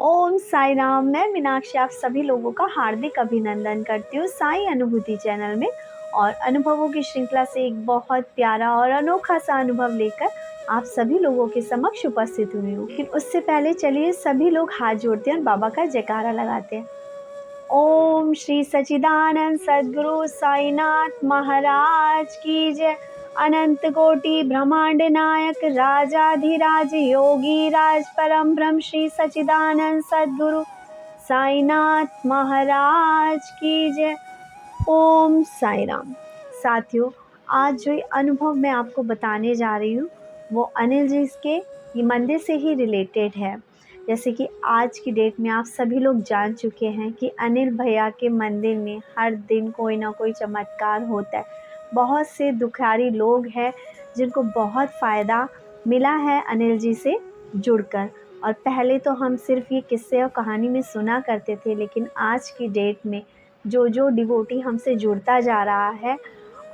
ओम साई राम। मैं मीनाक्षी आप सभी लोगों का हार्दिक अभिनंदन करती हूँ साई अनुभूति चैनल में। और अनुभवों की श्रृंखला से एक बहुत प्यारा और अनोखा सा अनुभव लेकर आप सभी लोगों के समक्ष उपस्थित हुई हूँ। लेकिन उससे पहले चलिए सभी लोग हाथ जोड़ते हैं और बाबा का जयकारा लगाते हैं। ओम श्री सच्चिदानंद सद्गुरु साईनाथ महाराज की जय। अनंत कोटि ब्रह्मांड नायक राजाधिराज योगी राज परम ब्रह्म श्री सच्चिदानंद सद्गुरु साईनाथ महाराज की जय। ओम साई राम। साथियों, आज जो ये अनुभव मैं आपको बताने जा रही हूँ वो अनिल जी के ये मंदिर से ही रिलेटेड है। जैसे कि आज की डेट में आप सभी लोग जान चुके हैं कि अनिल भैया के मंदिर में हर दिन कोई ना कोई चमत्कार होता है। बहुत से दुखियारी लोग हैं जिनको बहुत फ़ायदा मिला है अनिल जी से जुड़कर। और पहले तो हम सिर्फ ये किस्से और कहानी में सुना करते थे, लेकिन आज की डेट में जो डिवोटी हमसे जुड़ता जा रहा है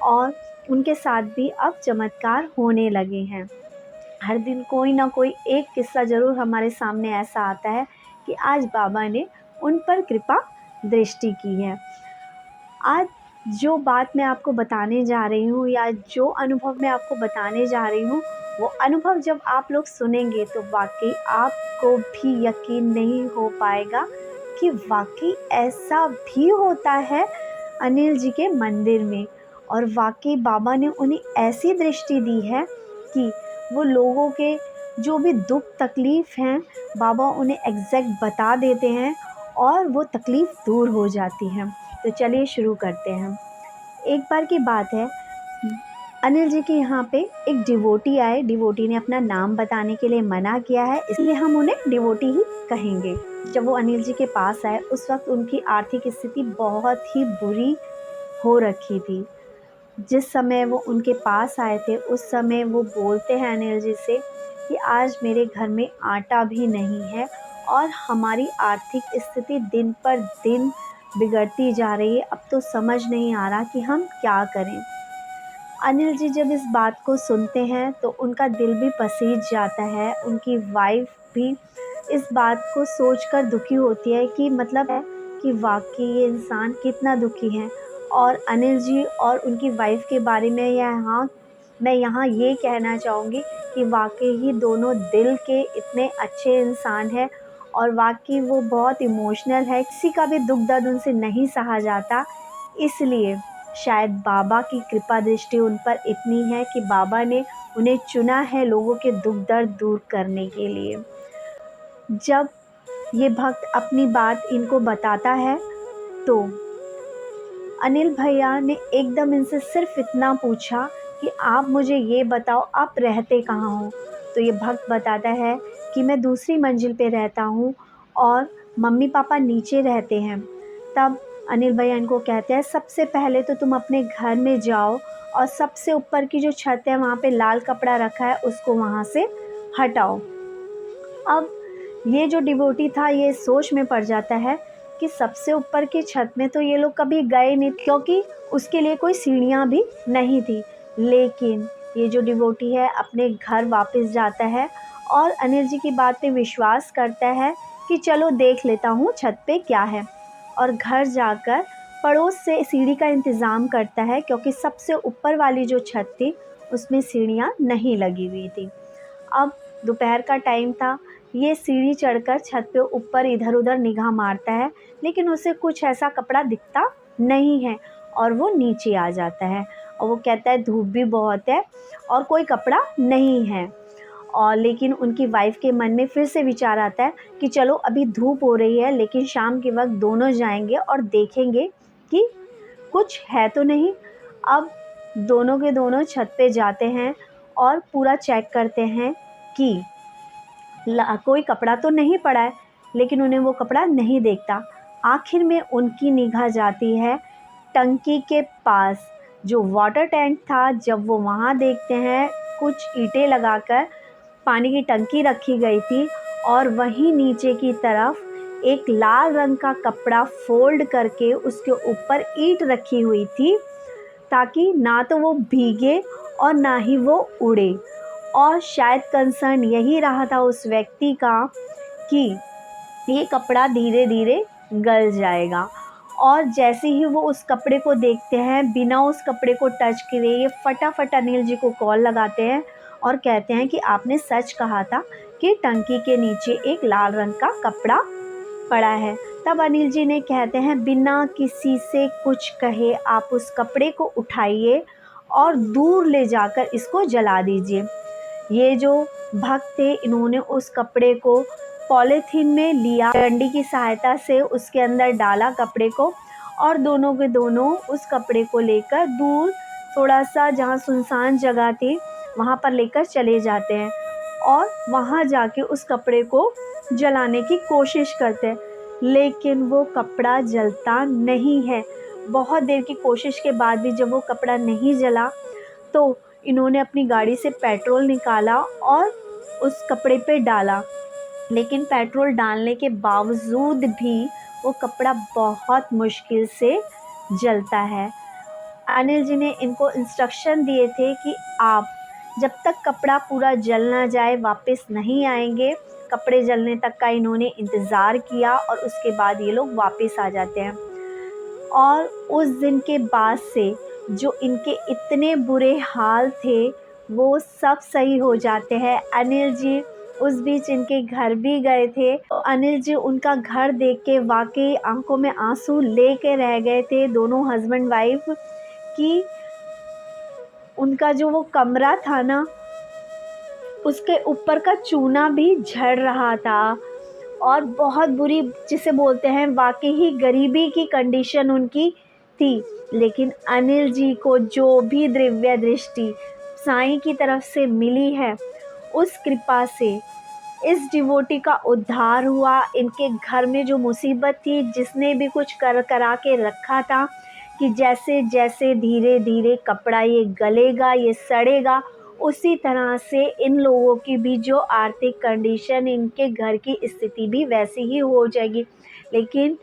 और उनके साथ भी अब चमत्कार होने लगे हैं। हर दिन कोई ना कोई एक किस्सा ज़रूर हमारे सामने ऐसा आता है कि आज बाबा ने उन पर कृपा दृष्टि की है। आज जो बात मैं आपको बताने जा रही हूँ या जो अनुभव मैं आपको बताने जा रही हूँ, वो अनुभव जब आप लोग सुनेंगे तो वाकई आपको भी यकीन नहीं हो पाएगा कि वाकई ऐसा भी होता है अनिल जी के मंदिर में। और वाकई बाबा ने उन्हें ऐसी दृष्टि दी है कि वो लोगों के जो भी दुख तकलीफ़ हैं बाबा उन्हें एग्जैक्ट बता देते हैं और वो तकलीफ़ दूर हो जाती है। तो चलिए शुरू करते हैं। एक बार की बात है, अनिल जी के यहाँ पे एक डिवोटी आए। डिवोटी ने अपना नाम बताने के लिए मना किया है, इसलिए हम उन्हें डिवोटी ही कहेंगे। जब वो अनिल जी के पास आए उस वक्त उनकी आर्थिक स्थिति बहुत ही बुरी हो रखी थी। जिस समय वो उनके पास आए थे उस समय वो बोलते हैं अनिल जी से कि आज मेरे घर में आटा भी नहीं है और हमारी आर्थिक स्थिति दिन पर दिन बिगड़ती जा रही है। अब तो समझ नहीं आ रहा कि हम क्या करें। अनिल जी जब इस बात को सुनते हैं तो उनका दिल भी पसीज जाता है। उनकी वाइफ भी इस बात को सोचकर दुखी होती है कि मतलब है कि वाकई ये इंसान कितना दुखी है। और अनिल जी और उनकी वाइफ के बारे में मैं यहाँ ये कहना चाहूँगी कि वाकई ही दोनों दिल के इतने अच्छे इंसान हैं और वाकई वो बहुत इमोशनल है। किसी का भी दुख दर्द उनसे नहीं सहा जाता, इसलिए शायद बाबा की कृपा दृष्टि उन पर इतनी है कि बाबा ने उन्हें चुना है लोगों के दुख दर्द दूर करने के लिए। जब ये भक्त अपनी बात इनको बताता है तो अनिल भैया ने एकदम इनसे सिर्फ इतना पूछा कि आप मुझे ये बताओ आप रहते कहाँ हो। तो ये भक्त बताता है कि मैं दूसरी मंजिल पे रहता हूँ और मम्मी पापा नीचे रहते हैं। तब अनिल भैया इनको कहते हैं सबसे पहले तो तुम अपने घर में जाओ और सबसे ऊपर की जो छत है वहाँ पे लाल कपड़ा रखा है उसको वहाँ से हटाओ। अब ये जो डिवोटी था ये सोच में पड़ जाता है कि सबसे ऊपर की छत में तो ये लोग कभी गए नहीं, क्योंकि उसके लिए कोई सीढ़ियाँ भी नहीं थी। लेकिन ये जो डिवोटी है अपने घर वापस जाता है और अनिल जी की बात पे विश्वास करता है कि चलो देख लेता हूँ छत पे क्या है। और घर जाकर पड़ोस से सीढ़ी का इंतज़ाम करता है, क्योंकि सबसे ऊपर वाली जो छत थी उसमें सीढ़ियाँ नहीं लगी हुई थी। अब दोपहर का टाइम था, ये सीढ़ी चढ़कर छत पे ऊपर इधर उधर निगाह मारता है, लेकिन उसे कुछ ऐसा कपड़ा दिखता नहीं है और वो नीचे आ जाता है। और वो कहता है धूप भी बहुत है और कोई कपड़ा नहीं है। और लेकिन उनकी वाइफ के मन में फिर से विचार आता है कि चलो अभी धूप हो रही है, लेकिन शाम के वक्त दोनों जाएंगे और देखेंगे कि कुछ है तो नहीं। अब दोनों के दोनों छत पे जाते हैं और पूरा चेक करते हैं कि कोई कपड़ा तो नहीं पड़ा है, लेकिन उन्हें वो कपड़ा नहीं दिखता। आखिर में उनकी निगाह जाती है टंकी के पास, जो वाटर टैंक था। जब वो वहाँ देखते हैं कुछ ईंटें लगाकर पानी की टंकी रखी गई थी और वहीं नीचे की तरफ एक लाल रंग का कपड़ा फोल्ड करके उसके ऊपर ईंट रखी हुई थी, ताकि ना तो वो भीगे और ना ही वो उड़े। और शायद कंसर्न यही रहा था उस व्यक्ति का कि ये कपड़ा धीरे धीरे गल जाएगा। और जैसे ही वो उस कपड़े को देखते हैं, बिना उस कपड़े को टच किए ये फटाफट अनिल जी को कॉल लगाते हैं और कहते हैं कि आपने सच कहा था कि टंकी के नीचे एक लाल रंग का कपड़ा पड़ा है। तब अनिल जी ने कहते हैं, बिना किसी से कुछ कहे आप उस कपड़े को उठाइए और दूर ले जाकर इसको जला दीजिए। ये जो भक्त थे, इन्होंने उस कपड़े को पॉलीथीन में लिया, डंडी की सहायता से उसके अंदर डाला कपड़े को, और दोनों के दोनों उस कपड़े को लेकर दूर थोड़ा सा जहाँ सुनसान जगह थी वहाँ पर लेकर चले जाते हैं और वहाँ जाके उस कपड़े को जलाने की कोशिश करते हैं, लेकिन वो कपड़ा जलता नहीं है। बहुत देर की कोशिश के बाद भी जब वो कपड़ा नहीं जला तो इन्होंने अपनी गाड़ी से पेट्रोल निकाला और उस कपड़े पे डाला, लेकिन पेट्रोल डालने के बावजूद भी वो कपड़ा बहुत मुश्किल से जलता है। अनिल जी ने इनको इंस्ट्रक्शन दिए थे कि आप जब तक कपड़ा पूरा जल ना जाए वापस नहीं आएंगे। कपड़े जलने तक का इन्होंने इंतज़ार किया और उसके बाद ये लोग वापस आ जाते हैं। और उस दिन के बाद से जो इनके इतने बुरे हाल थे वो सब सही हो जाते हैं। अनिल जी उस बीच इनके घर भी गए थे। अनिल जी उनका घर देख के वाकई आंखों में आंसू लेके रह गए थे, दोनों हस्बैंड वाइफ, कि उनका जो वो कमरा था ना उसके ऊपर का चूना भी झड़ रहा था और बहुत बुरी, जिसे बोलते हैं वाकई ही गरीबी की कंडीशन उनकी थी। लेकिन अनिल जी को जो भी दिव्य दृष्टि साईं की तरफ से मिली है, उस कृपा से इस डिवोटी का उद्धार हुआ। इनके घर में जो मुसीबत थी, जिसने भी कुछ कर करा के रखा था कि जैसे जैसे धीरे धीरे कपड़ा ये गलेगा, ये सड़ेगा, उसी तरह से इन लोगों की भी जो आर्थिक कंडीशन, इनके घर की स्थिति भी वैसी ही हो जाएगी। लेकिन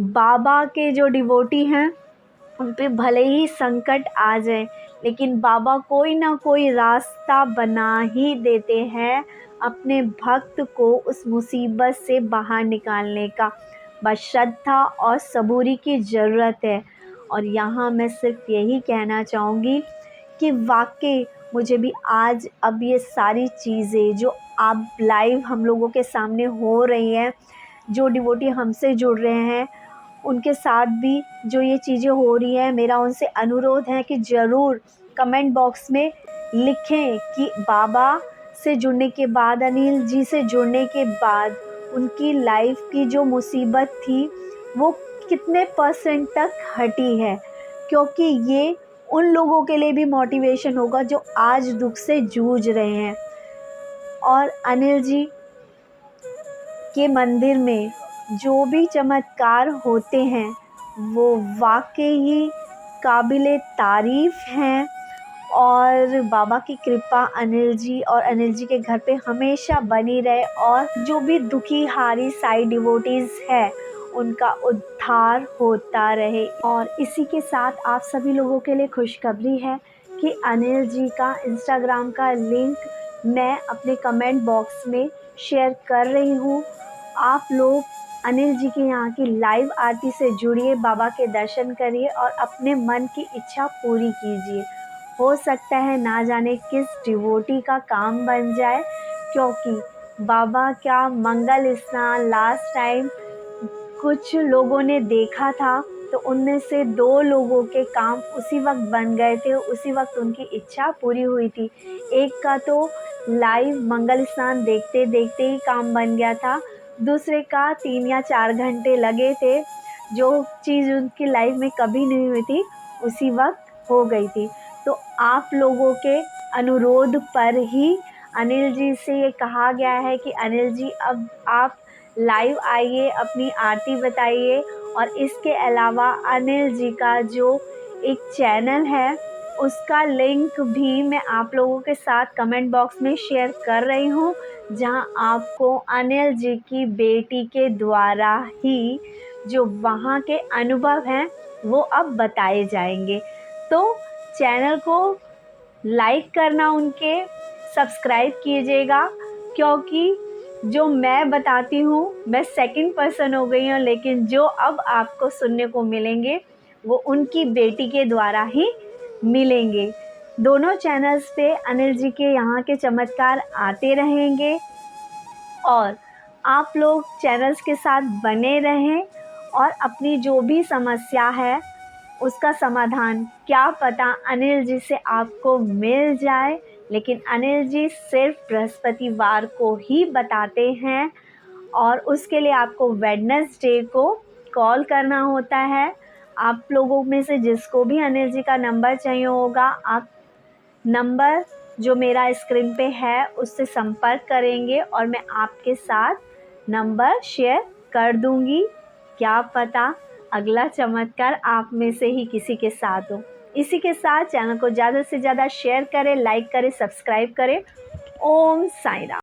बाबा के जो डिवोटी हैं उन पे भले ही संकट आ जाए, लेकिन बाबा कोई ना कोई रास्ता बना ही देते हैं अपने भक्त को उस मुसीबत से बाहर निकालने का। बस श्रद्धा और सबूरी की ज़रूरत है। और यहाँ मैं सिर्फ यही कहना चाहूँगी कि वाकई मुझे भी आज अब ये सारी चीज़ें जो आप लाइव हम लोगों के सामने हो रही हैं, जो डिवोटी हमसे जुड़ रहे हैं उनके साथ भी जो ये चीज़ें हो रही हैं, मेरा उनसे अनुरोध है कि ज़रूर कमेंट बॉक्स में लिखें कि बाबा से जुड़ने के बाद, अनिल जी से जुड़ने के बाद उनकी लाइफ की जो मुसीबत थी वो कितने % तक हटी है, क्योंकि ये उन लोगों के लिए भी मोटिवेशन होगा जो आज दुख से जूझ रहे हैं। और अनिल जी के मंदिर में जो भी चमत्कार होते हैं वो वाकई ही काबिले तारीफ़ हैं। और बाबा की कृपा अनिल जी और अनिल जी के घर पे हमेशा बनी रहे और जो भी दुखी हारी साई डिवोटीज़ है उनका उद्धार होता रहे। और इसी के साथ आप सभी लोगों के लिए खुशखबरी है कि अनिल जी का इंस्टाग्राम का लिंक मैं अपने कमेंट बॉक्स में शेयर कर रही हूँ। आप लोग अनिल जी के यहाँ की लाइव आरती से जुड़िए, बाबा के दर्शन करिए और अपने मन की इच्छा पूरी कीजिए। हो सकता है ना जाने किस डिवोटी का काम बन जाए, क्योंकि बाबा का मंगल स्नान लास्ट टाइम कुछ लोगों ने देखा था तो उनमें से 2 लोगों के काम उसी वक्त बन गए थे, उसी वक्त उनकी इच्छा पूरी हुई थी। एक का तो लाइव मंगल स्नान देखते देखते ही काम बन गया था, दूसरे का 3 या 4 घंटे लगे थे। जो चीज़ उनकी लाइफ में कभी नहीं हुई थी उसी वक्त हो गई थी। तो आप लोगों के अनुरोध पर ही अनिल जी से ये कहा गया है कि अनिल जी अब आप लाइव आइए, अपनी आरती बताइए। और इसके अलावा अनिल जी का जो एक चैनल है उसका लिंक भी मैं आप लोगों के साथ कमेंट बॉक्स में शेयर कर रही हूँ, जहां आपको अनिल जी की बेटी के द्वारा ही जो वहाँ के अनुभव हैं वो अब बताए जाएंगे। तो चैनल को लाइक करना, उनके सब्सक्राइब कीजिएगा, क्योंकि जो मैं बताती हूँ मैं सेकंड पर्सन हो गई हूँ, लेकिन जो अब आपको सुनने को मिलेंगे वो उनकी बेटी के द्वारा ही मिलेंगे। दोनों चैनल्स पे अनिल जी के यहाँ के चमत्कार आते रहेंगे और आप लोग चैनल्स के साथ बने रहें और अपनी जो भी समस्या है उसका समाधान क्या पता अनिल जी से आपको मिल जाए। लेकिन अनिल जी सिर्फ बृहस्पतिवार को ही बताते हैं और उसके लिए आपको वेडनेसडे को कॉल करना होता है। आप लोगों में से जिसको भी अनिल जी का नंबर चाहिए होगा, आप नंबर जो मेरा स्क्रीन पे है उससे संपर्क करेंगे और मैं आपके साथ नंबर शेयर कर दूंगी। क्या पता अगला चमत्कार आप में से ही किसी के साथ हो। इसी के साथ चैनल को ज़्यादा से ज़्यादा शेयर करें, लाइक करें, सब्सक्राइब करें। ओम साईं राम।